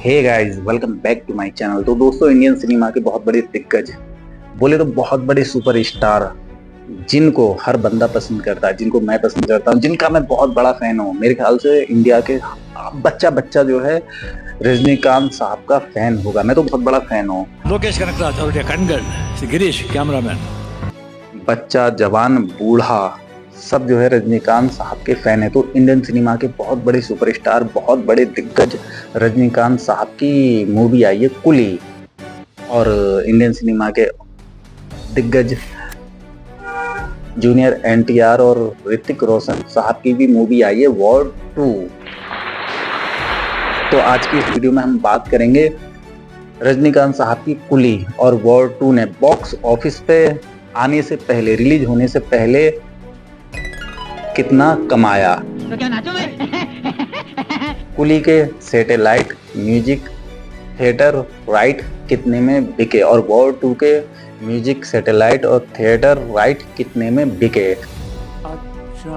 Hey guys, welcome back to my channel. तो दोस्तों, Indian cinema के बहुत बड़े दिग्गज, बोले तो बहुत बड़े सुपरस्टार, जिनको हर बंदा पसंद करता है, जिनको मैं पसंद करता हूँ, जिनका मैं बहुत बड़ा फैन हूँ। मेरे ख्याल से इंडिया के बच्चा बच्चा जो है रजनीकांत साहब का फैन होगा। मैं तो बहुत बड़ा फैन हूँ। लोकेश कनकराज और कनगल गिरीश कैमरामैन, बच्चा, जवान, बूढ़ा, सब जो है रजनीकांत साहब के फैन है। तो इंडियन सिनेमा के बहुत बड़े सुपरस्टार, बहुत बड़े दिग्गज, रजनीकांत साहब की मूवी आई है कुली। और इंडियन सिनेमा के दिग्गज जूनियर एनटीआर और ऋतिक रोशन साहब की भी मूवी आई है वॉर 2। तो आज की इस वीडियो में हम बात करेंगे रजनीकांत साहब की कुली और वॉर 2 ने बॉक्स ऑफिस पे आने से पहले, रिलीज होने से पहले कितना कमाया। तो क्या नाचोगे? कुली के सैटेलाइट, म्यूजिक, थिएटर राइट कितने में बिके और वॉर 2 के म्यूजिक, सैटेलाइट और थिएटर राइट कितने में बिके। अच्छा,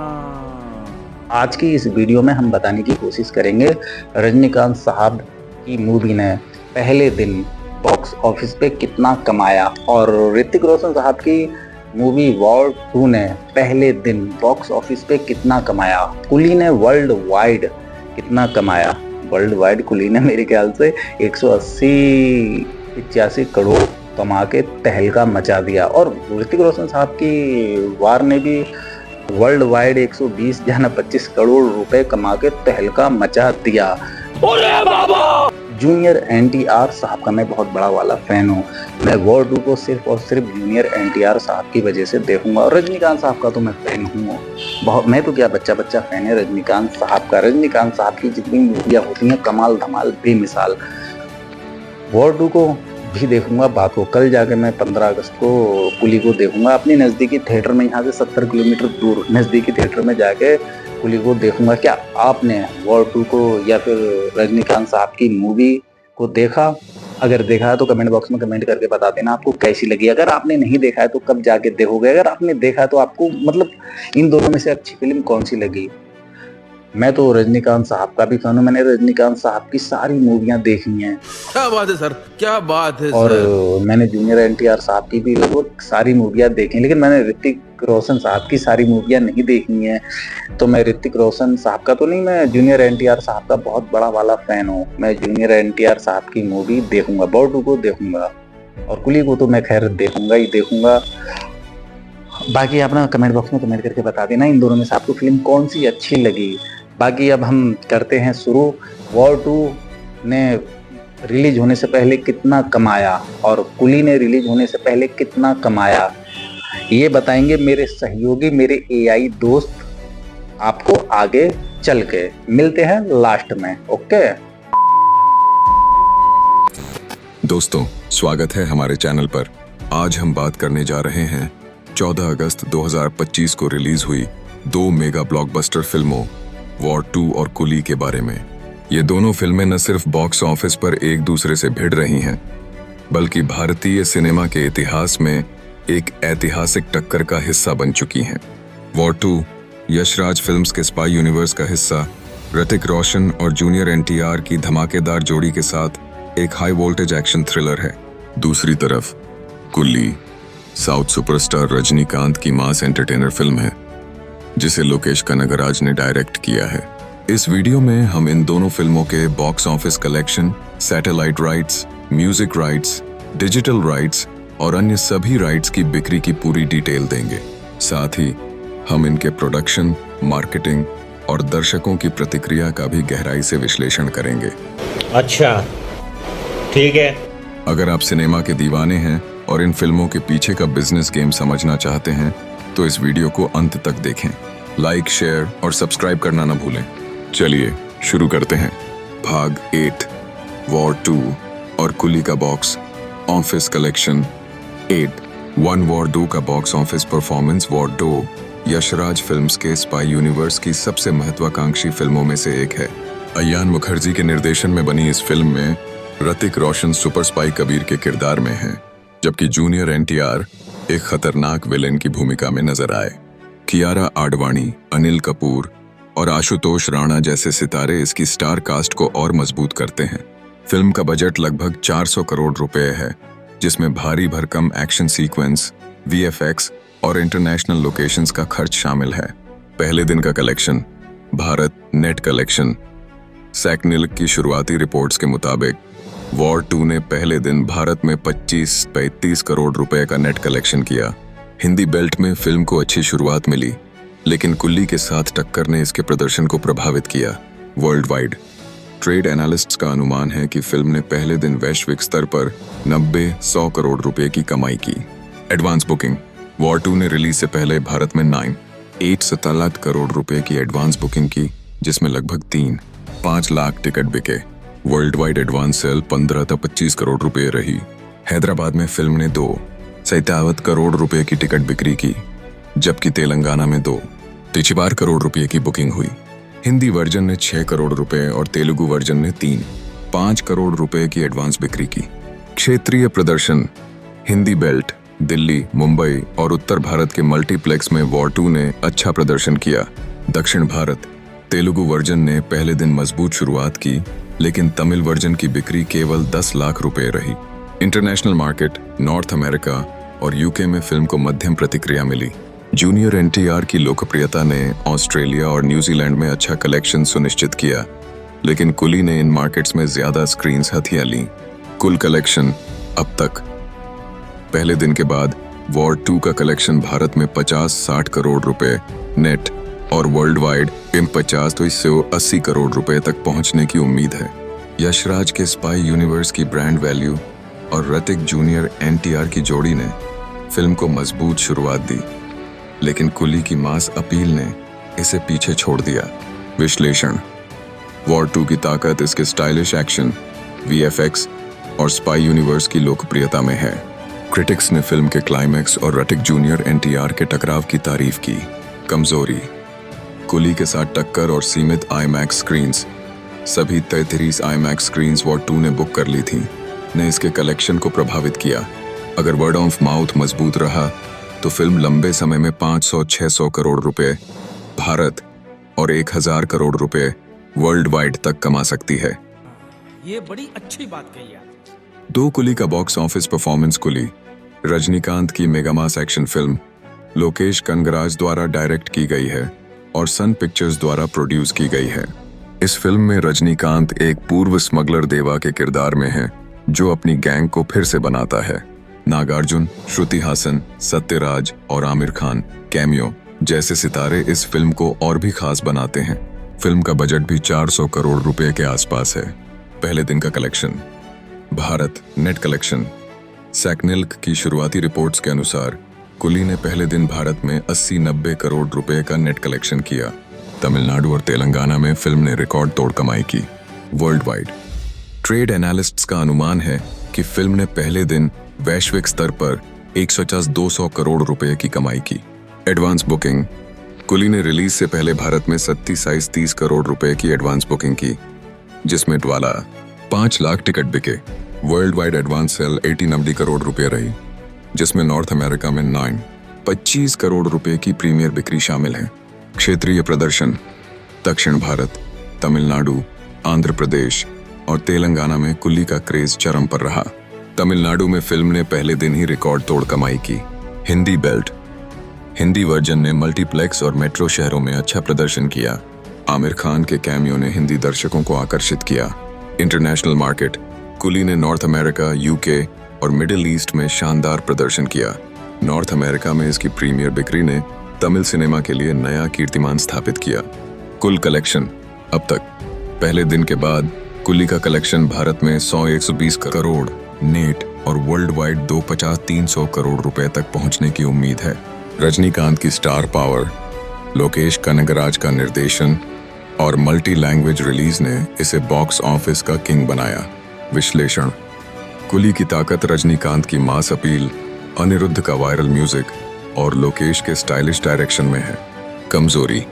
आज की इस वीडियो में हम बताने की कोशिश करेंगे रजनीकांत साहब की मूवी ने पहले दिन बॉक्स ऑफिस पे कितना कमाया और ऋतिक रोशन साहब की मूवी वॉर 2 ने पहले दिन बॉक्स ऑफिस पे कितना कमाया। कुली ने वर्ल्ड वाइड कितना कमाया। वर्ल्ड वाइड कुली ने मेरे ख्याल से 180-85 करोड़ कमा के तहलका मचा दिया। और ऋतिक रोशन साहब की वार ने भी वर्ल्ड वाइड 120 या 25 करोड़ रुपए कमा के तहलका मचा दिया। जूनियर एनटीआर साहब का मैं बहुत बड़ा वाला फैन हूँ। मैं वॉर 2 को सिर्फ और सिर्फ जूनियर एनटीआर साहब की वजह से देखूंगा। और रजनीकांत साहब का तो मैं फैन हूँ बहुत। मैं तो क्या, बच्चा बच्चा फैन है रजनीकांत साहब का। रजनीकांत साहब की जितनी मूवियाँ होती हैं, कमाल धमाल बेमिसाल। वॉर 2 को भी देखूंगा। बात को कल जाके मैं 15 अगस्त को कुली को देखूंगा अपने नज़दीकी थिएटर में, यहाँ से 70 किलोमीटर दूर नज़दीकी थिएटर में जाके कुली को देखूंगा। क्या आपने वॉर 2 को या फिर रजनीकांत साहब की मूवी को देखा? अगर देखा है तो कमेंट बॉक्स में कमेंट करके बता देना आपको कैसी लगी। अगर आपने नहीं देखा है तो कब जाके देखोगे? अगर आपने देखा है तो आपको मतलब इन दोनों में से अच्छी फिल्म कौन सी लगी? मैं तो रजनीकांत साहब का भी फैन हूँ। मैंने रजनीकांत साहब की सारी मूवियाँ देखी हैं। क्या बात है सर, क्या बात है और सर। मैंने जूनियर एनटीआर साहब की भी लगभग सारी मूवियाँ देखी, लेकिन मैंने ऋतिक रोशन साहब की सारी मूवियाँ नहीं देखी हैं। तो मैं ऋतिक रोशन साहब का तो नहीं, मैं जूनियर एनटीआर साहब का बहुत बड़ा वाला फैन हूँ। मैं जूनियर एनटीआर साहब की मूवी देखूंगा, वॉर 2 को देखूंगा और कुली को तो मैं खैर देखूंगा ही देखूंगा। बाकी आप ना कमेंट बॉक्स में कमेंट करके बता देना इन दोनों में से आपको फिल्म कौन सी अच्छी लगी। बाकी अब हम करते हैं शुरू। वॉर 2 ने रिलीज होने से पहले कितना कमाया और कुली ने रिलीज होने से पहले कितना कमाया, ये बताएंगे मेरे सहयोगी, मेरे एआई दोस्त आपको आगे चल के। मिलते हैं लास्ट में। ओके दोस्तों, स्वागत है हमारे चैनल पर। आज हम बात करने जा रहे हैं 14 अगस्त 2025 को रिलीज हुई 2 मेगा ब्लॉकबस्टर फिल्मों वॉर 2 और कुली के बारे में। ये दोनों फिल्में न सिर्फ बॉक्स ऑफिस पर एक दूसरे से भिड़ रही हैं, बल्कि भारतीय सिनेमा के इतिहास में एक ऐतिहासिक टक्कर का हिस्सा बन चुकी हैं। वॉर 2 यशराज फिल्म्स के स्पाई यूनिवर्स का हिस्सा, ऋतिक रोशन और जूनियर एनटीआर की धमाकेदार जोड़ी के साथ एक हाई वोल्टेज एक्शन थ्रिलर है। दूसरी तरफ कुली साउथ सुपरस्टार रजनीकांत की मास एंटरटेनर फिल्म है, जिसे लोकेश कनगराज ने डायरेक्ट किया है। इस वीडियो में हम इन दोनों फिल्मों के box office collection, satellite rights, music rights, digital rights और अन्य सभी राइट्स की बिक्री की पूरी डिटेल देंगे। साथ ही हम इनके प्रोडक्शन, मार्केटिंग और दर्शकों की प्रतिक्रिया का भी गहराई से विश्लेषण करेंगे। अच्छा, ठीक है। अगर आप सिनेमा के दीवाने हैं और इन फिल्मों के पीछे का बिजनेस गेम समझना चाहते हैं तो इस वीडियो को अंत तक देखें। लाइक, शेयर और सब्सक्राइब करना न भूलें। चलिए शुरू करते हैं। भाग 8 वॉर 2 और कुली का बॉक्स ऑफिस कलेक्शन 8। 1 वॉर 2 का box office performance. War 2 Yashraj films के स्पाई यूनिवर्स की सबसे महत्वाकांक्षी फिल्मों में से एक है। अयान मुखर्जी के निर्देशन में बनी इस फिल्म में ऋतिक रोशन सुपर स्पाई कबीर के किरदार में हैं, जबकि जूनियर एनटीआर एक खतरनाक विलेन की भूमिका में नजर आए। कियारा आडवाणी, अनिल कपूर और आशुतोष राणा जैसे सितारे इसकी स्टार कास्ट को और मजबूत करते हैं। फिल्म का बजट लगभग 400 करोड़ रुपए है, जिसमें भारी भरकम एक्शन सीक्वेंस, VFX और इंटरनेशनल लोकेशंस का खर्च शामिल है। पहले दिन का collection. Bharat net collection. Sacnilk की शुरुआती रिपोर्ट्स के मुताबिक वॉर 2 ने पहले दिन भारत में 25-35 करोड़ रुपए का नेट कलेक्शन किया। हिंदी बेल्ट में फिल्म को अच्छी शुरुआत मिली, लेकिन कुल्ली के साथ टक्कर ने इसके प्रदर्शन को प्रभावित किया। वर्ल्ड वाइड ट्रेड एनालिस्ट्स का अनुमान है कि फिल्म ने पहले दिन वैश्विक स्तर पर 90-100 करोड़ रुपए की कमाई की। Advance booking. वॉर 2 ने रिलीज से पहले भारत में 8 करोड़ रुपए की एडवांस बुकिंग की, जिसमें लगभग 3-5 लाख टिकट बिके। World wide advance sale 15-25 crore रुपए रही। हैदराबाद में फिल्म ने 2-57 करोड़ रुपए की टिकट बिक्री की, जबकि तेलंगाना में 2-4 करोड़ रुपए की बुकिंग हुई। हिंदी वर्जन ने 6 करोड़ रुपए और तेलुगु वर्जन ने 3-5 करोड़ रुपए की एडवांस बिक्री की। क्षेत्रीय प्रदर्शन। हिंदी बेल्ट, दिल्ली, मुंबई और उत्तर भारत के मल्टीप्लेक्स में वॉर 2 ने अच्छा प्रदर्शन किया। दक्षिण भारत। तेलुगु वर्जन ने पहले दिन मजबूत शुरुआत की, लेकिन तमिल वर्जन की बिक्री केवल 10 लाख रुपए रही। इंटरनेशनल मार्केट, नॉर्थ अमेरिका और यूके में फिल्म को मध्यम प्रतिक्रिया मिली। जूनियर NTR की लोकप्रियता ने ऑस्ट्रेलिया और न्यूजीलैंड में अच्छा कलेक्शन सुनिश्चित किया, लेकिन कुली ने इन मार्केट्स में ज्यादा स्क्रीन्स हथिया लीं। कुल कलेक्शन अब तक। पहले दिन के बाद वॉर 2 का कलेक्शन भारत में 50-60 करोड़ रुपए नेट और वर्ल्ड वाइड 50-80 करोड़ रुपए तक पहुंचने की उम्मीद है। यशराज के स्पाई यूनिवर्स की ब्रांड वैल्यू और ऋतिक जूनियर NTR की जोड़ी ने फिल्म को मजबूत शुरुआत दी, लेकिन कुली की मास अपील ने इसे पीछे छोड़ दिया। विश्लेषण। वॉर 2 की ताकत इसके स्टाइलिश एक्शन, VFX और स्पाई यूनिवर्स की लोकप्रियता में है। क्रिटिक्स ने फिल्म के क्लाइमैक्स और ऋतिक जूनियर NTR के टकराव की तारीफ की। कमजोरी। कुली के साथ टक्कर और सीमित IMAX स्क्रीन्स। सभी 33 IMAX स्क्रीन्स वॉर 2 ने बुक कर ली थी, ने इसके कलेक्शन को प्रभावित किया। अगर वर्ड ऑफ माउथ मजबूत रहा तो फिल्म लंबे समय में 500-600 करोड़ रुपए भारत और 1000 करोड़ रुपए वर्ल्ड वाइड तक कमा सकती है। ये बड़ी अच्छी बात कही है। 2 कुली का बॉक्स ऑफिस परफॉर्मेंस। कुली रजनीकांत की Mega Mass action film Lokesh Kanagaraj द्वारा डायरेक्ट की गई है और सन पिक्चर्स द्वारा प्रोड्यूस की गई है। इस फिल्म में रजनीकांत एक पूर्व स्मगलर देवा के किरदार में है, जो अपनी गैंग को फिर से बनाता है। नागार्जुन, श्रुति हासन, सत्यराज और आमिर खान कैमियो जैसे सितारे इस फिल्म को और भी खास बनाते हैं। फिल्म का बजट भी 400 करोड़ रुपए के आसपास है। पहले दिन का collection. Bharat net collection. Sacnilk की शुरुआती रिपोर्ट्स के अनुसार कुली ने पहले दिन भारत में 80-90 करोड़ रुपए का नेट कलेक्शन किया। तमिलनाडु और तेलंगाना में फिल्म ने रिकॉर्ड तोड़ कमाई की। वर्ल्ड वाइड ट्रेड एनालिस्ट्स का अनुमान है कि फिल्म ने पहले दिन वैश्विक स्तर पर 150-200 करोड़ रुपए की कमाई की। Advance booking. कुली ने रिलीज से पहले भारत में 30 करोड़ रुपए की एडवांस बुकिंग की, जिसमें 5 लाख टिकट बिके। World wide advance sale 80-90 crore रुपए रही, जिसमें नॉर्थ अमेरिका में 25 करोड़ रुपए की प्रीमियर बिक्री शामिल है। क्षेत्रीय प्रदर्शन। दक्षिण भारत, तमिलनाडु, आंध्र प्रदेश और तेलंगाना में कुली का क्रेज चरम पर रहा। तमिलनाडु में फिल्म ने पहले दिन ही रिकॉर्ड तोड़ कमाई की। हिंदी बेल्ट। हिंदी वर्जन ने मल्टीप्लेक्स और मेट्रो शहरों में अच्छा प्रदर्शन किया। आमिर खान के कैमियो ने हिंदी दर्शकों को आकर्षित किया। International market. कुली ने नॉर्थ अमेरिका, यूके और मिडिल ईस्ट में शानदार प्रदर्शन किया। नॉर्थ अमेरिका में इसकी प्रीमियर बिक्री ने तमिल सिनेमा के लिए नया कीर्तिमान स्थापित किया। कुल कलेक्शन अब तक। पहले दिन के बाद कुली का कलेक्शन भारत में 100-120 करोड़ नेट और वर्ल्ड वाइड 250-300 करोड़ रुपए तक पहुंचने की उम्मीद है। रजनीकांत की स्टार पावर, लोकेश कनगराज का निर्देशन और मल्टी लैंग्वेज रिलीज ने इसे बॉक्स ऑफिस का किंग बनाया। विश्लेषण। कुली की ताकत रजनीकांत की मास अपील, अनिरुद्ध का वायरल म्यूजिक और लोकेश के स्टाइलिश डायरेक्शन में है। कमजोरी।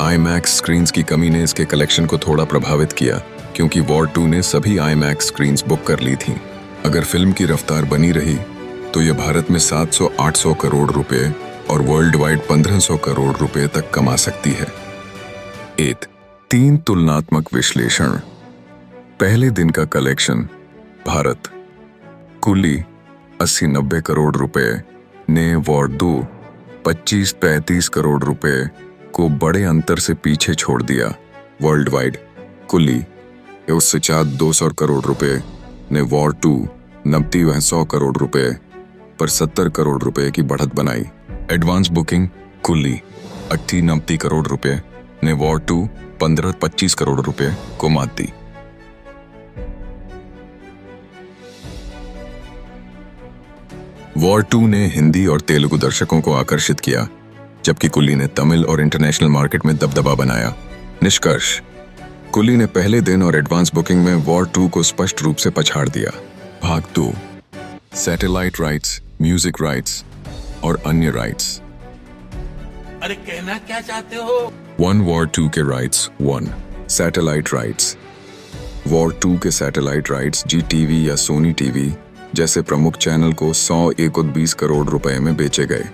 IMAX स्क्रीन्स की कमी ने इसके कलेक्शन को थोड़ा प्रभावित किया, क्योंकि वॉर 2 ने सभी IMAX स्क्रीन्स बुक कर ली थी। अगर फिल्म की रफ्तार बनी रही तो यह भारत में 700-800 करोड़ रुपए और वर्ल्ड वाइड 1500 करोड़ रुपए तक कमा सकती है। 3 तुलनात्मक विश्लेषण। पहले दिन का कलेक्शन भारत कुली 80-90 करोड़ रुपए ने वॉर 2 25-35 करोड़ रुपए को बड़े अंतर से पीछे छोड़ दिया। वर्ल्ड वाइड कुली उससे 200 करोड़ रुपए ने वॉर 2 90-100 करोड़ रुपए पर 70 करोड़ रुपए की बढ़त बनाई। एडवांस बुकिंग कुली 80-90 करोड़ रुपए ने वॉर 2 15-25 करोड़ रुपए को मात दी। वॉर 2 ने हिंदी और तेलुगु दर्शकों को आकर्षित किया, जबकि कुली ने तमिल और इंटरनेशनल मार्केट में दबदबा बनाया। निष्कर्ष, कुली ने पहले दिन और एडवांस बुकिंग में वॉर 2 को स्पष्ट रूप से पछाड़ दिया। भाग 2 सैटेलाइट राइट्स, म्यूजिक राइट्स और अन्य राइट्स। अरे कहना क्या चाहते हो? 1 वॉर 2 के राइट्स। 1 satellite rights. वॉर 2 के सैटेलाइट राइट्स जी टीवी या सोनी टीवी जैसे प्रमुख चैनल को 120 करोड़ रुपए में बेचे गए।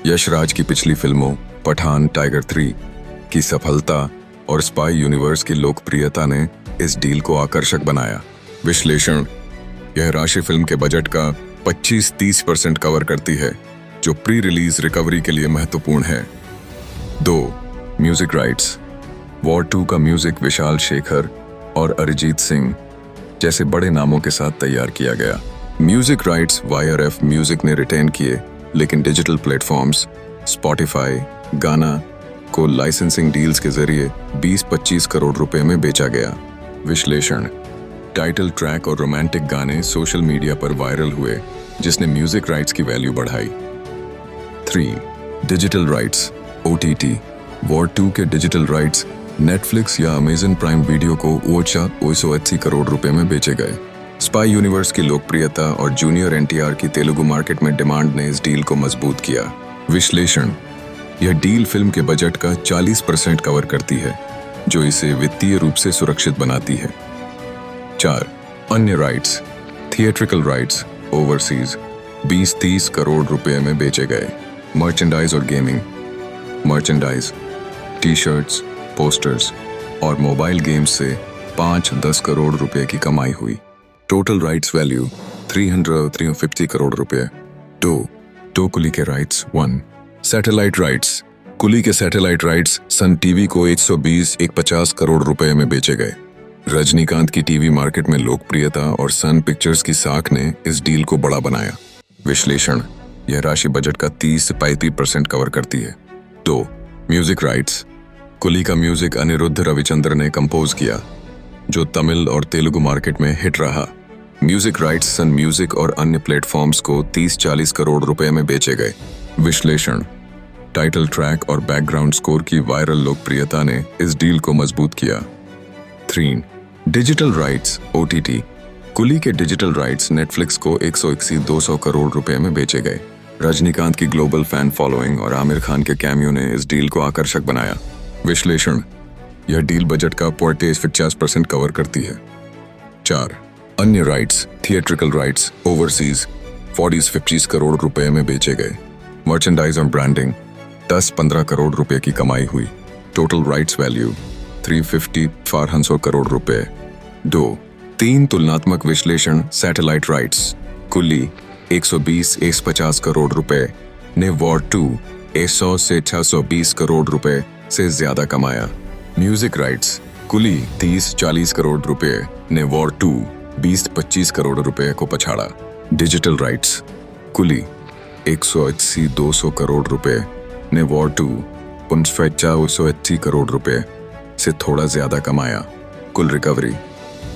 यशराज की पिछली फिल्मों पठान, टाइगर 3 की सफलता और स्पाई यूनिवर्स की लोकप्रियता ने इस डील को आकर्षक बनाया। विश्लेषण, यह राशि फिल्म के बजट का 25-30% कवर करती है, जो प्री रिलीज रिकवरी के लिए महत्वपूर्ण है। 2 म्यूजिक राइट्स। वॉर 2 का म्यूजिक विशाल शेखर और अरिजीत सिंह जैसे बड़े नामों के साथ तैयार किया गया। म्यूजिक राइट्स YRF म्यूजिक ने रिटेन किए, लेकिन डिजिटल प्लेटफॉर्म्स स्पॉटिफाई, गाना को लाइसेंसिंग डील्स के जरिए 20-25 करोड़ रुपए में बेचा गया। विश्लेषण, टाइटल ट्रैक और रोमांटिक गाने सोशल मीडिया पर वायरल हुए, जिसने म्यूजिक राइट्स की वैल्यू बढ़ाई। 3 डिजिटल राइट्स OTT। वॉर 2 के डिजिटल राइट्स नेटफ्लिक्स या अमेजन प्राइम वीडियो को 280 करोड़ रुपए में बेचे गए। स्पाई यूनिवर्स की लोकप्रियता और जूनियर NTR की तेलुगु मार्केट में डिमांड ने इस डील को मजबूत किया। विश्लेषण, यह डील फिल्म के बजट का 40% कवर करती है, जो इसे वित्तीय रूप से सुरक्षित बनाती है। 4 अन्य rights. Theatrical rights overseas 20-30 crore रुपए में बेचे गए। मर्चेंडाइज और गेमिंग। मर्चेंडाइज टी-शर्ट्स, पोस्टर्स और मोबाइल गेम्स से 5-10 करोड़ रुपए की कमाई हुई। टोटल राइट्स वैल्यू 300-350 करोड़ रुपए। 2 कुली के राइट्स। 1 satellite rights. कुली के सैटेलाइट राइट्स सन टीवी को 120-150 करोड़ रुपए में बेचे गए। रजनीकांत की टीवी मार्केट में लोकप्रियता और सन पिक्चर्स की साख ने इस डील को बड़ा बनाया। विश्लेषण, यह राशि बजट का 30-35% कवर करती है। 2 म्यूजिक राइट्स। कुली का म्यूजिक अनिरुद्ध रविचंद्र ने कंपोज किया, जो तमिल और तेलुगु मार्केट में हिट रहा। म्यूजिक राइट्स सन म्यूजिक और अन्य प्लेटफॉर्म्स को 30-40 करोड़ रुपए में बेचे गए। विश्लेषण, टाइटल ट्रैक और बैकग्राउंड स्कोर की वायरल लोकप्रियता ने इस डील को मजबूत किया। 3 डिजिटल राइट्स OTT। कुली के डिजिटल राइट्स नेटफ्लिक्स को 180-200 करोड़ रुपए में बेचे गए। रजनीकांत की ग्लोबल फैन फॉलोइंग और आमिर खान के कैमियो ने इस डील को आकर्षक बनाया। विश्लेषण, यह डील बजट का 40-50% कवर करती है। 4 अन्य rights. Theatrical rights overseas 40-50 crore रुपए में बेचे गए। मर्चेंडाइज और ब्रांडिंग 10-15 करोड़ रुपए की कमाई हुई। टोटल राइट्स वैल्यू 350-400 करोड़ रुपए। 3 तुलनात्मक विश्लेषण। Satellite rights. कुली 120-150 करोड़ रुपए ने वॉर 2 100 से 620 करोड़ रुपए से ज्यादा कमाया। Music rights. कुली 30-40 करोड़ रुपए ने वॉर 2 20-25 करोड़ रुपए को पछाड़ा। Digital rights. कुली 180-200 करोड़ रुपए ने वॉर 2 480 करोड़ रुपए से थोड़ा ज्यादा कमाया। कुल रिकवरी।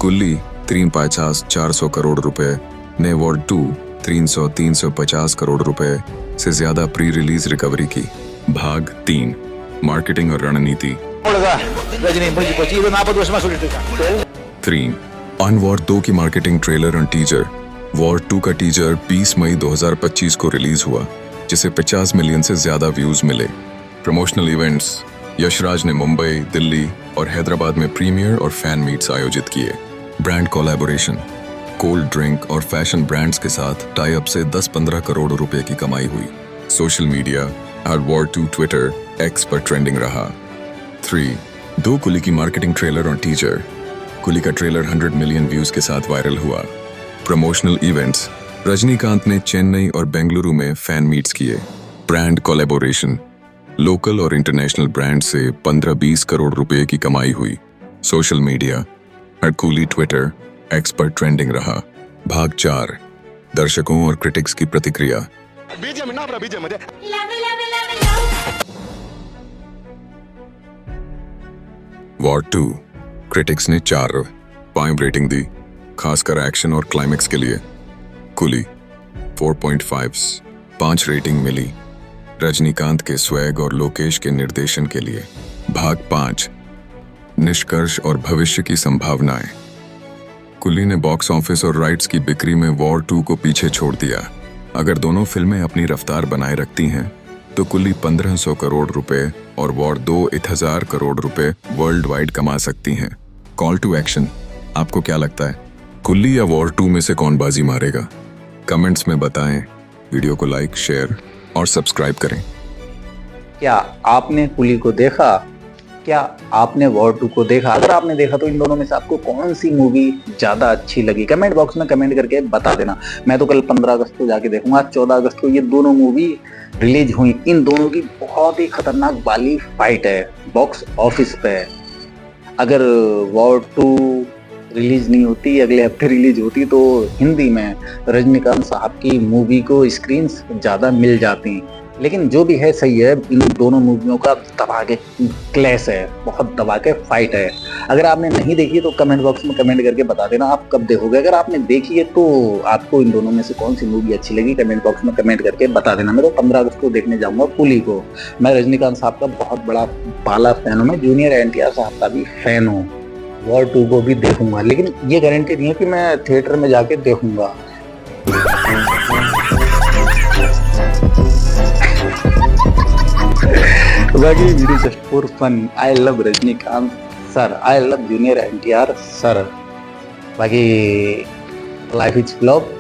कुली 350-400 करोड़ रुपए ने वॉर 2 300-350 करोड़ रुपए से ज्यादा प्री रिलीज रिकवरी की। भाग 3 मार्केटिंग और रणनीति। 3 ऑन वॉर 2 की मार्केटिंग ट्रेलर और टीजर। वॉर 2 का टीजर 20 मई 2025 को रिलीज हुआ, जिसे 50 मिलियन से ज्यादा व्यूज मिले। Promotional events. यशराज ने मुंबई, दिल्ली और हैदराबाद में प्रीमियर और फैन मीट्स आयोजित किए। Brand collaboration. कोल्ड ड्रिंक और फैशन ब्रांड्स के साथ टाई अप से 10-15 करोड़ रुपए की कमाई हुई। Social media. War 2 Twitter X पर ट्रेंडिंग रहा। 3 कुली की मार्केटिंग ट्रेलर और टीजर। कुली का ट्रेलर 100 मिलियन व्यूज के साथ वायरल हुआ। प्रमोशनल इवेंट्स, रजनीकांत ने चेन्नई और बेंगलुरु में फैन मीट्स किए। ब्रांड कोलैबोरेशन, लोकल और इंटरनेशनल ब्रांड से 15-20 करोड़ रुपए की कमाई हुई। सोशल मीडिया, हर कुली ट्विटर, एक्स पर ट्रेंडिंग रहा। भाग 4, दर्शकों और क्रिटिक्स की प्रतिक्रिया। वॉर 2, क्रिटिक्स ने 4.5 रेटिंग दी, खासकर एक्शन और क्लाइमेक्स के लिए। कुली 4.5, 5 रेटिंग मिली रजनीकांत के स्वैग और लोकेश के निर्देशन के लिए। भाग 5, निष्कर्ष और भविष्य की संभावनाएं। कुली ने बॉक्स ऑफिस और राइट्स की बिक्री में वॉर 2 को पीछे छोड़ दिया। अगर दोनों फिल्में अपनी रफ्तार बनाए रखती हैं तो कुली 1500 करोड़ रुपए और वॉर 2 1000 करोड़ रुपए वर्ल्ड वाइड कमा सकती हैं। कॉल टू एक्शन, आपको क्या लगता है, कुली या वॉर 2 में से कौन बाजी मारेगा? कमेंट्स में बताएं। वीडियो को लाइक, शेयर और सब्सक्राइब करें। क्या आपने कुली को देखा? क्या आपने वॉर 2 को देखा? अगर आपने देखा तो इन दोनों में से आपको कौन सी मूवी ज्यादा अच्छी लगी? कमेंट बॉक्स में कमेंट करके बता देना। मैं तो कल 15 अगस्त को जाके देखूंगा। 14 अगस्त को ये दोनों मूवी रिलीज हुई। इन दोनों की बहुत ही खतरनाक वाली फाइट है बॉक्स ऑफिस पे। अगर वॉर 2 रिलीज नहीं होती, अगले हफ्ते रिलीज होती, तो हिंदी में रजनीकांत साहब की मूवी को स्क्रीन्स ज़्यादा मिल जाती। लेकिन जो भी है सही है, इन दोनों मूवियों का दबा के क्लैश है, बहुत दबा के फाइट है। अगर आपने नहीं देखी तो कमेंट बॉक्स में कमेंट करके बता देना आप कब देखोगे। अगर आपने देखी है तो आपको इन दोनों में से कौन सी मूवी अच्छी लगी, कमेंट बॉक्स में कमेंट करके बता देना। मैं तो 15 अगस्त को देखने जाऊंगा कुली को। मैं रजनीकांत साहब का बहुत बड़ा पाला फैन हूँ। मैं जूनियर एनटीआर साहब का भी फैन हूँ। वॉर 2 को भी देखूंगा, लेकिन ये गारंटी नहीं है कि मैं थिएटर में जाके देखूंगा। बाकी video just for fun. I love Rajinikanth sir, I love junior NTR sir. बाकी लाइफ इज फ्लॉप।